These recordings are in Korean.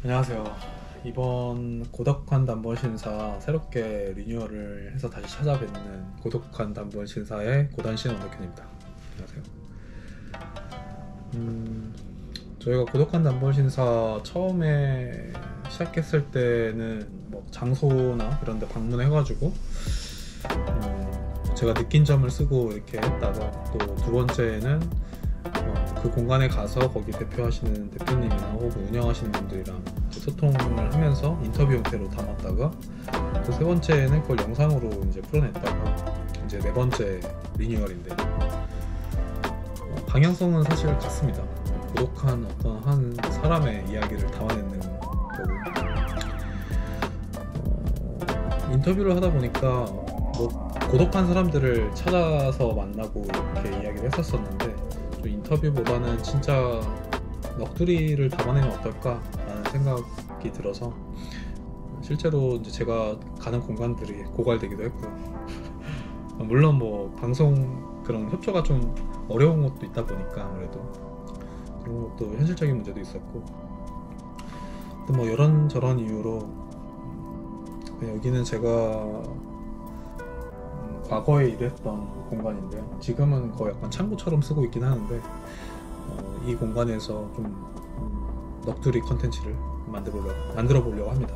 안녕하세요. 이번 고독한 단번 신사 새롭게 리뉴얼을 해서 다시 찾아뵙는 고독한 단번 신사의 고단신 원더캔입니다. 안녕하세요. 저희가 고독한 단번 신사 처음에 시작했을 때는 뭐 장소나 이런 데 방문해가지고 제가 느낀 점을 쓰고 이렇게 했다가, 또 두 번째는 그 공간에 가서 거기 대표하시는 대표님이나 혹은 운영하시는 분들이랑 소통을 하면서 인터뷰 형태로 담았다가, 또 세 번째는 그걸 영상으로 이제 풀어냈다가, 이제 네 번째 리뉴얼인데, 방향성은 사실 같습니다. 고독한 어떤 한 사람의 이야기를 담아내는 거고, 인터뷰를 하다 보니까 뭐 고독한 사람들을 찾아서 만나고 이렇게 이야기를 했었었는데, 좀 인터뷰보다는 진짜 넋두리를 담아내면 어떨까라는 생각이 들어서, 실제로 이제 제가 가는 공간들이 고갈되기도 했고요. 물론 뭐 방송 그런 협조가 좀 어려운 것도 있다 보니까 아무래도 그런 것도 현실적인 문제도 있었고, 또 뭐 이런저런 이유로 여기는 제가 과거에 일했던 공간인데요. 지금은 거의 약간 창고처럼 쓰고 있긴 하는데, 이 공간에서 좀 넋두리 컨텐츠를 만들어 보려고 합니다.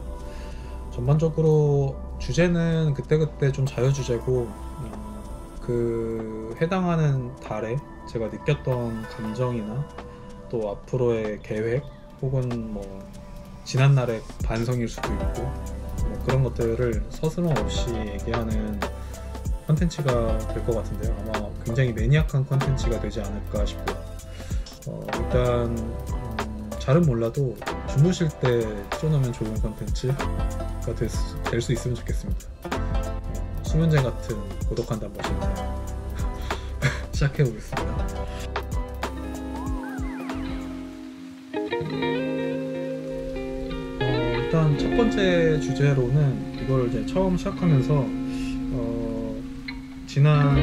전반적으로 주제는 그때그때 좀 자유주제고, 그 해당하는 달에 제가 느꼈던 감정이나 또 앞으로의 계획, 혹은 뭐 지난날의 반성일 수도 있고, 뭐 그런 것들을 서스럼없이 얘기하는 컨텐츠가 될 것 같은데요. 아마 굉장히 매니악한 컨텐츠가 되지 않을까 싶고요. 일단 잘은 몰라도 주무실 때 틀어놓으면 좋은 컨텐츠가 될 수 있으면 좋겠습니다. 수면제 같은 고독한 단번 신사 시작해 보겠습니다. 일단 첫 번째 주제로는, 이걸 이제 처음 시작하면서 지난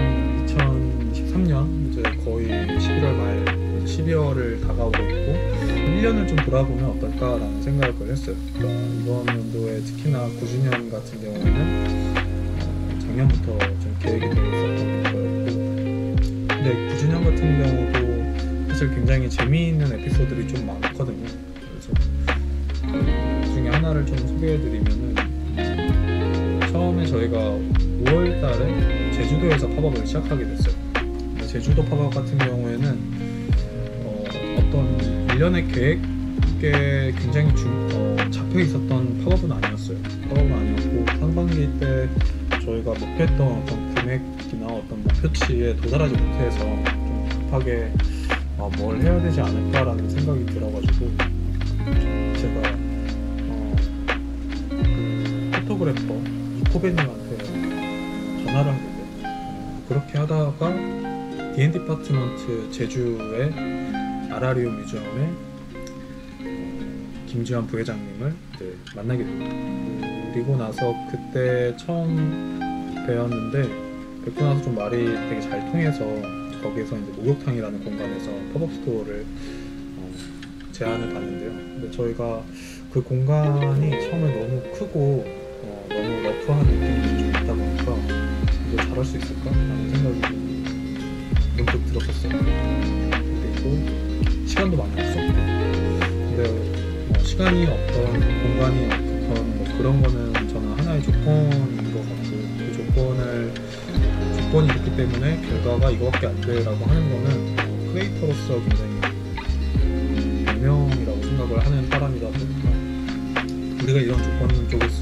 2023년 이제 거의 11월 말 12월을 다가오고 있고, 1년을 좀 돌아보면 어떨까라는 생각을 했어요. 이번 연도에 특히나 9주년 같은 경우에는 작년부터 좀 계획이 되어 있었던 거였고, 근데 9주년 같은 경우도 사실 굉장히 재미있는 에피소드들이 좀 많거든요. 그래서 그 중에 하나를 좀 소개해드리면은, 처음에 저희가 5월달에 제주도에서 팝업을 시작하게 됐어요. 제주도 팝업 같은 경우에는 어떤 일련의 계획에 굉장히 잡혀 있었던 팝업은 아니었어요. 팝업은 아니었고, 상반기 때 저희가 목표했던 어떤 금액이나 어떤 목표치에 도달하지 못해서 좀 급하게 뭘 해야 되지 않을까라는 생각이 들어가지고, 제가 그 포토그래퍼 이코베님한테 전화를 하게 돼요. 그렇게 하다가 D&D 디파트먼트 제주의 아라리움 뮤지엄의 김지환 부회장님을 이제 만나게 됩니다. 그리고 나서 그때 처음 뵙고 나서 좀 말이 되게 잘 통해서, 거기에서 이제 목욕탕이라는 공간에서 팝업 스토어를 제안을 받는데요. 근데 저희가 그 공간이 처음에 너무 크고 너무 러프한 느낌이 좀 있다 보니까 이걸 잘할 수 있을까? 라는 생각이 문득 들었었어요. 그리고 시간도 많이 없었고, 근데 시간이 없던, 공간이 없던 뭐 그런 거는 저는 하나의 조건인 것 같고, 그 조건이 있기 때문에 결과가 이거밖에 안 돼라고 하는 거는 크리에이터로서 굉장히 변명이라고 생각을 하는 사람이다 보니까, 우리가 이런 조건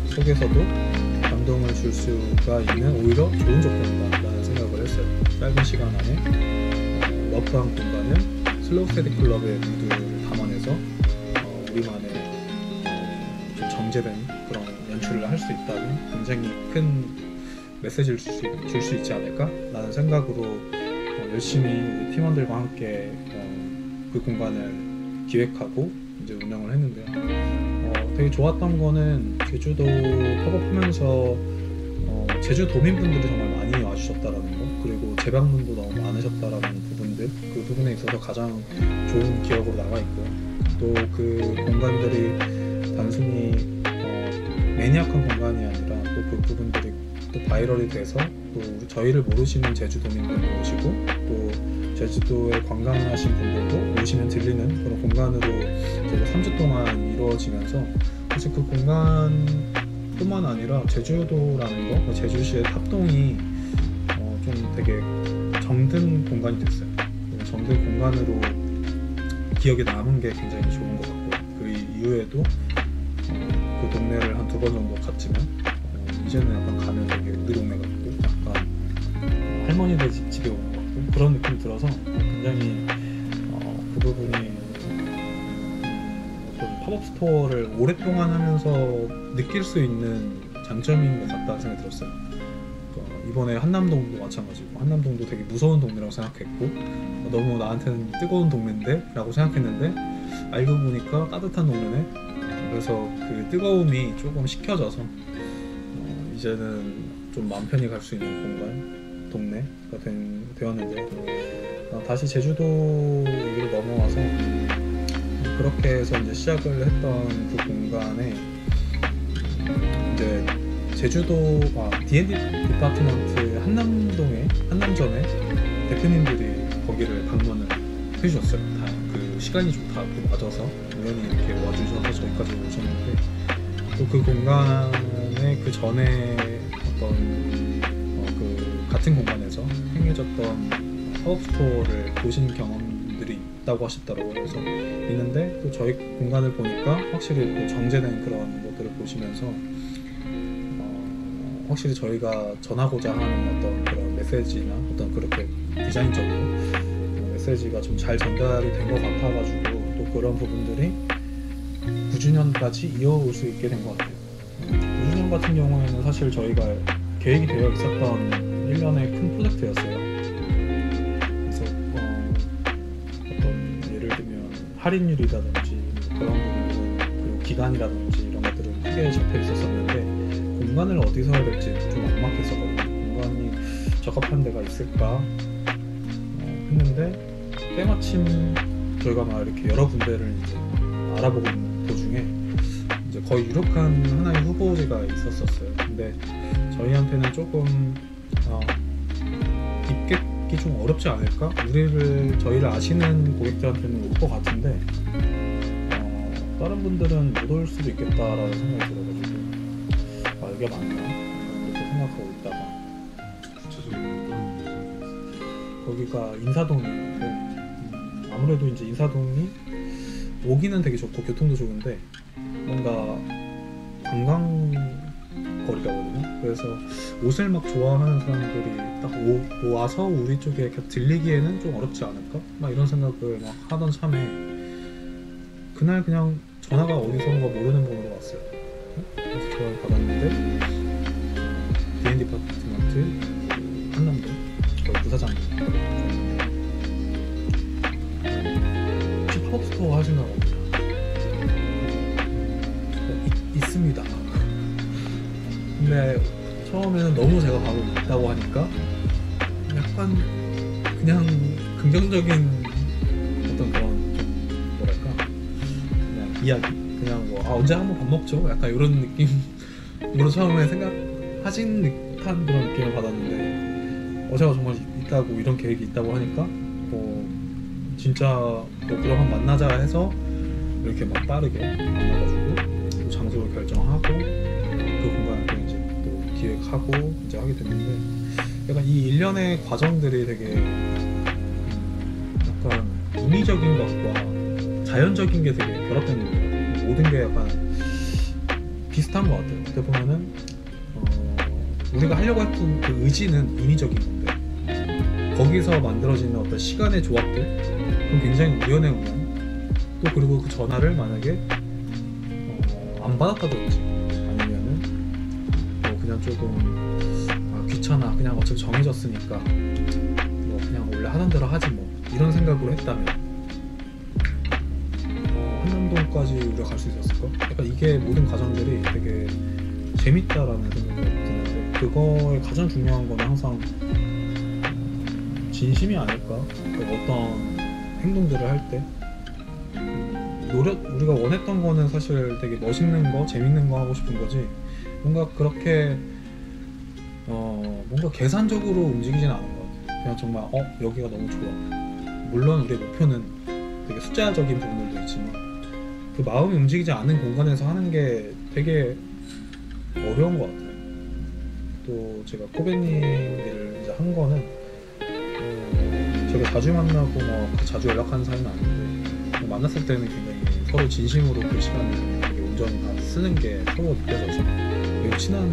속에서도 감동을 줄 수가 있는 오히려 좋은 조건이다 라는 생각을 했어요. 짧은 시간 안에 러프한 공간을 슬로우 스테디 클럽의 무드를 담아내서 우리만의 좀 정제된 그런 연출을 할 수 있다면 굉장히 큰 메시지를 줄 수 있지 않을까 라는 생각으로 열심히 우리 팀원들과 함께 그 공간을 기획하고 이제 운영을 했는데요. 되게 좋았던 거는, 제주도 팝업하면서 제주도민분들이 정말 많이 와주셨다라는 거, 그리고 재방문도 너무 많으셨다라는 부분들, 그 부분에 있어서 가장 좋은 기억으로 남아있고요. 또 그 공간들이 매니악한 공간이 아니라 또 그 부분들이 또 바이럴이 돼서 또 저희를 모르시는 제주도민들도 오시고 또 제주도에 관광하신 분들도 오시면 들리는 그런 공간으로 저희가 3주 동안 이루어지면서 사실 그 공간뿐만 아니라 제주도라는 거, 제주시의 탑동이 좀 되게 정든 공간이 됐어요. 정든 공간으로 기억에 남은 게 굉장히 좋은 것 같고, 그 이후에도 그 동네를 한 2번 정도 갔지만 이제는 약간 가면 되게 우리 동네 같고 약간 할머니네 집에 오는 것 같고 그런 느낌이 들어서 굉장히 그 부분이 어떤 팝업 스토어를 오랫동안 하면서 느낄 수 있는 장점인 것 같다는 생각이 들었어요. 이번에 한남동도 마찬가지고, 한남동도 되게 무서운 동네라고 생각했고 너무 나한테는 뜨거운 동네인데 라고 생각했는데 알고 보니까 따뜻한 동네네. 그래서 그 뜨거움이 조금 식혀져서 이제는 좀 마음 편히 갈 수 있는 공간, 동네가 되었는데, 다시 제주도 얘기로 넘어와서 그렇게 해서 이제 시작을 했던 그 공간에 이제 제주도 D&D 디파트먼트 한남동에, 한남점에 대표님들이 거기를 방문을 해주셨어요. 다 그 시간이 좀 다 맞아서 우연히 이렇게 와주셔서 저기까지 오셨는데, 또 그 공간에 그 전에 어떤 그 같은 공간에서 행해졌던 팝업 스토어를 보신 경험들이 있다고 하셨더라고요. 그래서 있는데 또 저희 공간을 보니까 확실히 또 정제된 그런 것들을 보시면서 확실히 저희가 전하고자 하는 어떤 그런 메시지나 어떤 그렇게 디자인적으로 메시지가 좀 잘 전달이 된 것 같아가지고 또 그런 부분들이 9주년까지 이어올 수 있게 된 것 같아요. 9주년 같은 경우에는 사실 저희가 계획이 되어 있었던 1년의 큰 프로젝트였어요. 그래서 어떤 예를 들면 할인율이라든지 그런 부분들은, 그리고 기간이라든지 이런 것들은 크게 잡혀 있었었는데 공간을 어디서 해야 될지 좀 막막했었거든요. 공간이 적합한 데가 있을까 했는데 때마침 저희가 막 이렇게 여러 군데를 이제 알아보고 있는 도중에 이제 거의 유력한 하나의 후보지가 있었어요. 근데 저희한테는 조금 입겠기 좀 어렵지 않을까? 저희를 아시는 고객들한테는 올 것 같은데 다른 분들은 못 올 수도 있겠다라는 생각이 들어가지고 이게 맞나? 이렇게 생각하고 있다가 거기가 인사동인데 아무래도 이제 인사동이 오기는 되게 좋고 교통도 좋은데 뭔가 관광 거리가거든요. 그래서 옷을 막 좋아하는 사람들이 딱 와서 우리 쪽에 이렇게 들리기에는 좀 어렵지 않을까? 막 이런 생각을 막 하던 참에 그날 그냥 전화가 어디선가 모르는 번호로 왔어요. 그래서 전화를 받았는데 D&D 디파트먼트 한남동 거기 부사장님 혹시 팝업스토어 하신 거 없나? 있습니다. 근데 처음에는 너무 제가 바로 있다고 하니까 약간 그냥 긍정적인 어떤 그런 좀 뭐랄까 그냥 이야기, 그냥 뭐 언제 한번 밥 먹죠? 약간 이런 느낌으로 처음에 생각하신 듯한 그런 느낌을 받았는데 제가 정말 있다고, 이런 계획이 있다고 하니까 진짜 그럼 만나자 해서 이렇게 막 빠르게 만나가지고 장소를 결정하고 그 공간을 또 이제 또 기획하고 이제 하게 됐는데, 약간 이 일련의 과정들이 되게 약간 인위적인 것과 자연적인 게 되게 결합된 거예요. 모든 게 약간 비슷한 것 같아요. 그때 보면은 우리가 하려고 했던 그 의지는 인위적인 건데 거기서 만들어지는 어떤 시간의 조합들, 그건 굉장히 우연의 우연. 또 그리고 그 전화를 만약에 안 받았다든지 아니면은 그냥 조금 귀찮아, 그냥 어차피 정해졌으니까 그냥 원래 하던 대로 하지 뭐 이런 생각으로 했다면 한남동까지 우리가 갈 수 있었을까? 약간 이게 모든 과정들이 되게 재밌다라는 생각이 드는데, 그거의 가장 중요한 거는 항상 진심이 아닐까? 그러니까 어떤 행동들을 할 때 우리가 원했던 거는 사실 되게 멋있는 거, 재밌는 거 하고 싶은 거지, 뭔가 그렇게 뭔가 계산적으로 움직이진 않은 것 같아요. 그냥 정말 여기가 너무 좋아. 물론 우리의 목표는 되게 숫자적인 부분들도 있지만 그 마음이 움직이지 않는 공간에서 하는 게 되게 어려운 것 같아요. 또 제가 코베님 일을 이제 한 거는 제가 자주 만나고 자주 연락하는 사이는 아닌데 만났을 때는 굉장히 서로 진심으로 그 시간을 되게 온전히 다 쓰는 게 서로 느껴져서 매우 친한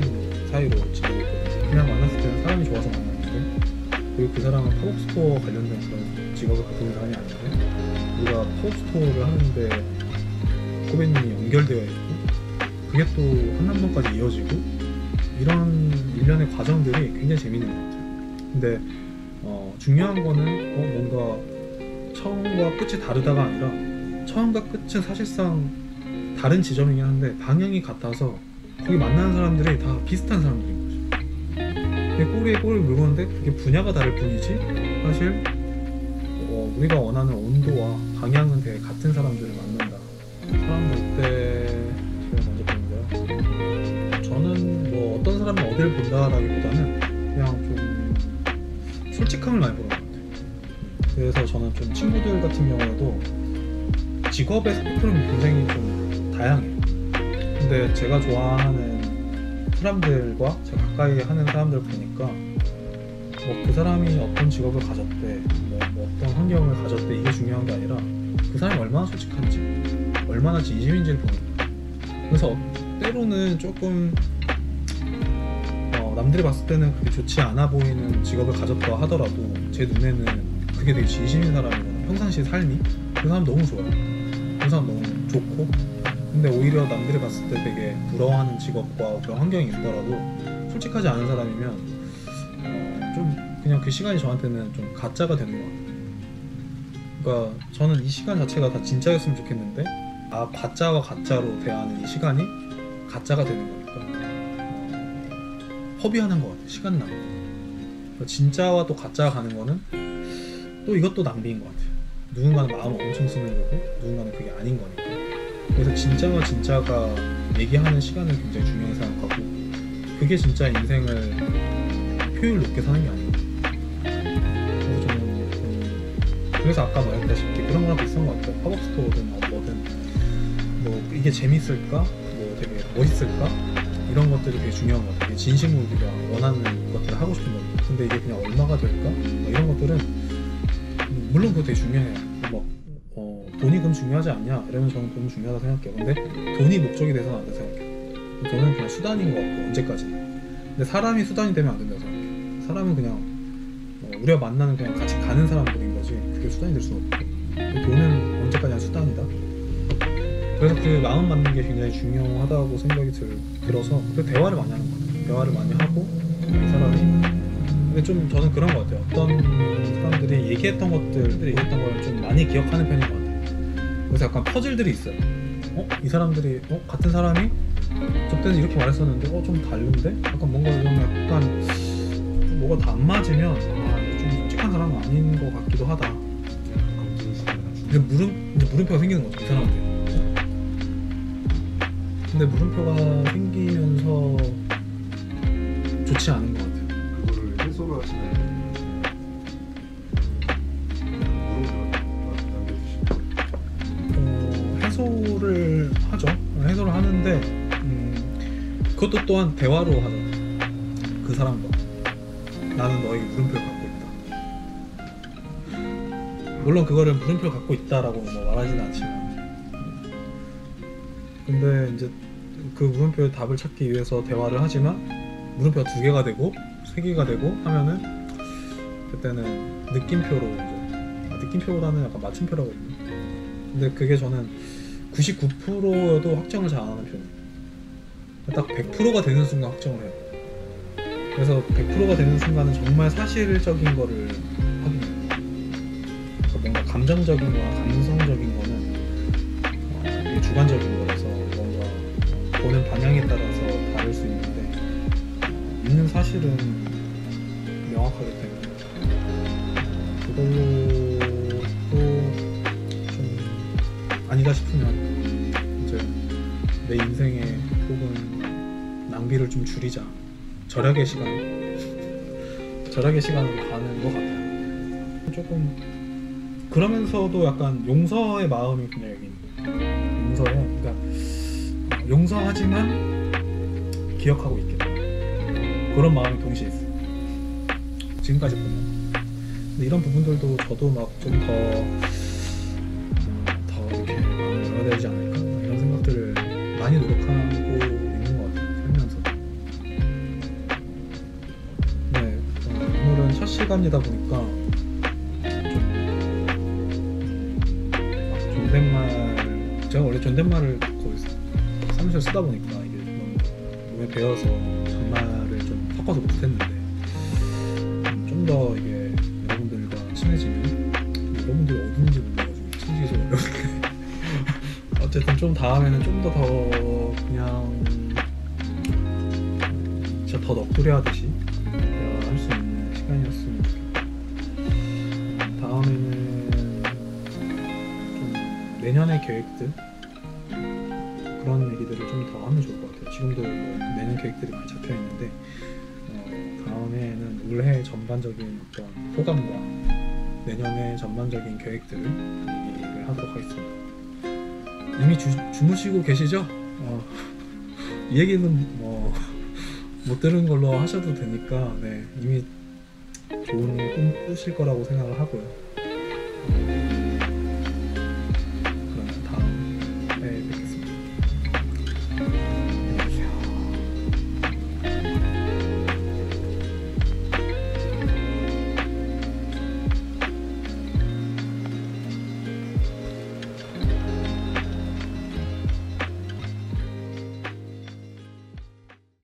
사이로 지내고 있거든요. 그냥 만났을 때는 사람이 좋아서 만났는데, 그리고 그 사람은 팝업스토어 관련된 그런 직업을 갖고 있는 사람이 아닌데 우리가 팝업스토어를 하는데 코베님이 연결되어 있고 그게 또 한남동까지 이어지고 이런 일련의 과정들이 굉장히 재밌는 것 같아요. 근데 중요한 거는 뭔가 처음과 끝이 다르다가 아니라 처음과 끝은 사실상 다른 지점이긴 한데 방향이 같아서 거기 만나는 사람들이 다 비슷한 사람들인 거죠. 그게 꼬리에 꼬리를 물고는데 그게 분야가 다를 뿐이지 사실 우리가 원하는 온도와 방향은 되게 같은 사람들을 만난다. 사람 볼 때 제가 먼저 보는 거요. 저는 뭐 어떤 사람은 어디를 본다라기보다는 그냥 좀 솔직함을 많이 보는 것 같아요. 그래서 저는 좀 친구들 같은 경우에도 직업의 스펙트럼이 굉장히 좀 다양해요. 근데 제가 좋아하는 사람들과 제가 가까이 하는 사람들 보니까 그 사람이 어떤 직업을 가졌대, 어떤 환경을 가졌대, 이게 중요한 게 아니라 그 사람이 얼마나 솔직한지, 얼마나 진심인지를 보는 거예요. 그래서 때로는 조금 남들이 봤을 때는 그렇게 좋지 않아 보이는 직업을 가졌다 하더라도 제 눈에는 그게 되게 진심인 사람이거나 평상시의 삶이 그 사람 너무 좋아요. 그 사람 너무 좋고, 근데 오히려 남들이 봤을 때 되게 부러워하는 직업과 그런 환경이 있더라도 솔직하지 않은 사람이면 좀 그냥 그 시간이 저한테는 좀 가짜가 되는 것 같아요. 그러니까 저는 이 시간 자체가 다 진짜였으면 좋겠는데 가짜와 가짜로 대하는 이 시간이 가짜가 되는 거니까 허비하는 것 같아요. 시간 낭비. 그러니까 진짜와 또 가짜가 가는 거는 또 이것도 낭비인 것 같아요. 누군가는 마음을 엄청 쓰는 거고 누군가는 그게 아닌 거니까. 그래서 진짜와 진짜가 얘기하는 시간을 굉장히 중요하게 생각하고 그게 진짜 인생을 효율 높게 사는 게 아닌가. 그래서 저는 그래서 아까 말했다시피 그런 거랑 비슷한 것 같아요. 팝업스토어든 뭐든 이게 재밌을까? 되게 멋있을까? 이런 것들이 되게 중요한 것 같아요. 진심으로 우리가 원하는 것들을 하고 싶은 겁니다. 근데 이게 그냥 얼마가 될까? 이런 것들은 물론 그거 되게 중요해요. 돈이 그럼 중요하지 않냐? 이러면 저는 돈이 중요하다고 생각해요. 근데 돈이 목적이 돼서는 안 된다고 생각해요. 돈은 그냥 수단인 것 같고 언제까지나. 근데 사람이 수단이 되면 안 된다고 생각해요. 사람은 그냥 우리가 만나는 그냥 같이 가는 사람들인 거지 그게 수단이 될 수는 없고 돈은 언제까지나 수단이다. 그래서 그 마음 맞는 게 굉장히 중요하다고 생각이 들어서 그 대화를 많이 하는 것 같아요. 대화를 많이 하고 이 사람이 근데 좀 저는 그런 것 같아요. 어떤 사람들이 얘기했던 걸 좀 많이 기억하는 편인 것 같아요. 그래서 약간 퍼즐들이 있어요. 이 사람들이 같은 사람이 저 때는 이렇게 말했었는데 좀 다른데? 약간 뭔가 좀 약간 뭐가 다 안 맞으면 좀 솔직한 사람은 아닌 것 같기도 하다. 이제 물음표가 생기는 거죠, 이 사람한테. 근데 물음표가 생기면서 좋지 않은 것 같아요. 그거를 해소를 하시나요? 물음표가 남겨주시나요? 해소를 하죠. 해소를 하는데 그것도 또한 대화로 하죠. 그 사람과 나는 너에게 물음표를 갖고 있다. 물론 그거를 물음표를 갖고 있다라고 말하지는 않지만 근데 이제 그 물음표의 답을 찾기 위해서 대화를 하지만 물음표가 2개가 되고 3개가 되고 하면은 그때는 느낌표로 이제 느낌표보다는 약간 맞춤표라고 했나? 근데 그게 저는 99%여도 확정을 잘 안 하는 편이에요. 딱 100%가 되는 순간 확정을 해요. 그래서 100%가 되는 순간은 정말 사실적인 거를 확인해요. 그러니까 뭔가 감정적인 거나 감성적인 거는 되게 주관적인 거라서 뭔가 보는 방향에 따라서 다를 수 있는데 있는 사실은 명확하기 때문에 그걸로 또 좀 아니 아니다 싶으면 이제 내 인생에 혹은 낭비를 좀 줄이자, 절약의 시간으로 가는 것 같아요. 조금 그러면서도 약간 용서의 마음이 굉장히 여기 있는, 용서요. 그러니까 용서하지만 기억하고 있겠다, 그런 마음이 동시에 있어요, 지금까지 보면. 근데 이런 부분들도 저도 막 좀 더 이렇게 마음을 열어야 되지 않을까, 이런 생각들을 많이 노력하고 있는 것 같아요, 살면서. 네, 오늘은 첫 시간이다 보니까 좀 존댓말, 제가 원래 존댓말을 거의 사무실에 쓰다 보니까 이게 좀 몸에 배어서 반말을 좀 섞어서 못했는데, 좀 더 이게 여러분들과 친해지면, 여러분들이 어딘지 몰라가지고 친해지기 좀 어려운데 어쨌든 좀 다음에는 좀 더 그냥 진짜 더 넋두리하듯이 할 수 있는 시간이었으면 좋겠다. 다음에는 좀 내년의 계획들, 그런 얘기들을 좀 더 하면 좋을 것 같아요. 지금도 뭐 내년 계획들이 많이 잡혀 있는데, 다음에는 올해 전반적인 어떤 소감과 내년의 전반적인 계획들을 얘기를 하도록 하겠습니다. 이미 주무시고 계시죠? 이 얘기는 뭐 못 들은 걸로 하셔도 되니까, 네, 이미 좋은 꿈 꾸실 거라고 생각을 하고요.